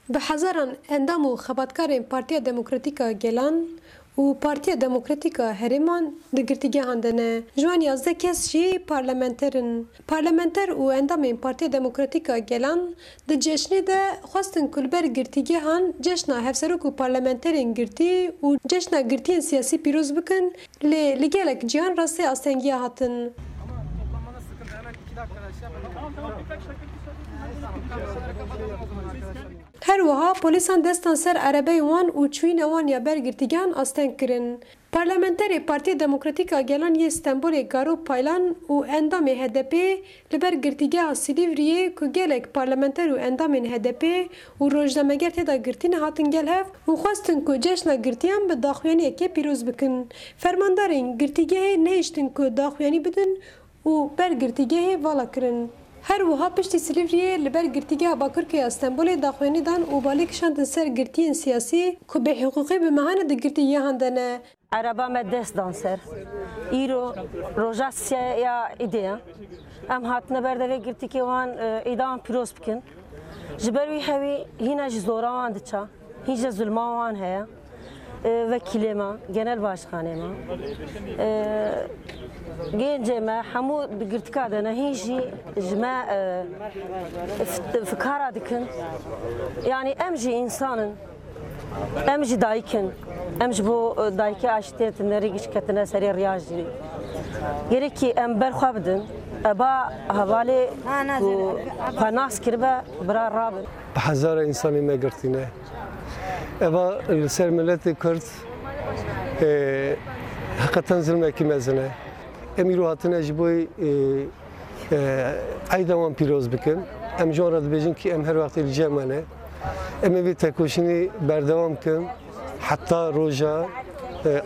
به هزاران اندام و خباتکارین پارتیا دموکراتیکا گلان و پارتیا دموکراتیکا هریمان دگرتیگه هندنه جوان 11 کس جی پارلمانتر و اندامین پارتیا دموکراتیکا گلان ده جشنی ده خواستن کلبر گرتیگه هن جشنا هفسروک و پارلمانترین گرتی و جشنا گرتین سیاسی پیروز بکن لگلک جیان راسته آستنگیه هاتن. هر وها پلیسان دستان سر عربه وان و چوین وان یا برگرتیگان آستن کرن. پارلمانتری پارتی دموکراتیکا گلان یه استنبول گارو پایلان و اندام HDP لبر گرتیگه سیلیوریه که گلک پارلمانتر و اندام HDP و روزنامه‌گر تدا گرتین هاتن گل هف و خواستن که جشن گرتیان به داخویانی که پیروز بکن. فرماندارین گرتیگه نهشتن که داخویانی بدن و برگرتیگه والا کرن. هر وها پشتی سلیوریه لبر گرتیگه باکرکی استنبول داخوانی دان و بالی کشاندن سر گرتین سیاسی که به حقوقی به مهانه ده گرتیگه هندنه. عربا مدست دانسر ایرو روژاسیا یا ایدیا ام هاتنه بردوی گرتیگه وان ایدان پیروز بکن جبروی هوی هینا جزورا وان دچا هیچ ظلما وان هیا وکیل ما genel başkanı ma gence ma hamu girtika da nahici jma fikara dikin yani emji insanın emji daykin emji bu dayki aştetinleri gişketine seri riyajı gerek ki em berxabdin aba havale bu panas kirbe bra rabin hazara insanı megertine eva ser milleti Kürt hakikaten zulmeki mezene emiru hatine jiboy aydaman piroz bikin em jora dibêjin ki em her vakti cemane em evi tekoşini berdevam kin hatta roja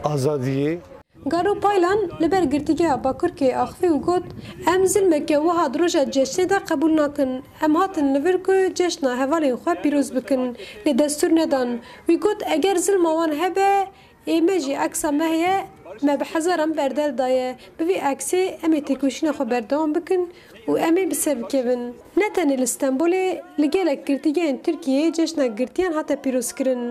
azadiye گارو پایلان لبر گرتیگه باکرکی آخفی و گوت ام زلمکه و هاد روژا جشنی دا قبول نکن ام هاتن لور که جشنا هوالین خواه پیروز بکن لی دستور ندان وی گوت اگر ظلموان هبه ایمجی اکسا مهیه ما بحزارم بردل دایه بوی اکسی امی تکوشین خو بردوان بکن و امی بسر بکبن نتنی لستنبولی لگلک گرتیگه این ترکیه جشنا گرتیان حتی پیروز کرن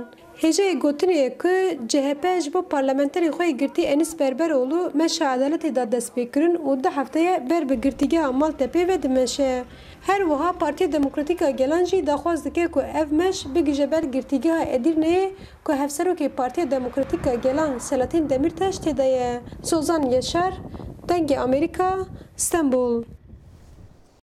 هجه گوتنیه که CHP جبو پارلمانتری خوی گرتی انیس بربر اولو مشه عدالتی دا دست بکرن و ده هفته بر بگرتیگه عمال تپی و دمشه هر وها پارتی دموکراتیکا گلانجی داخواست دکه که اف مش بگیجه بر گرتیگه ادیر نه که هفسرو که پارتی دموکراتیکا گلان سلطین دمیرتاش تدایه سوزان یشار دنگ امریکا استانبول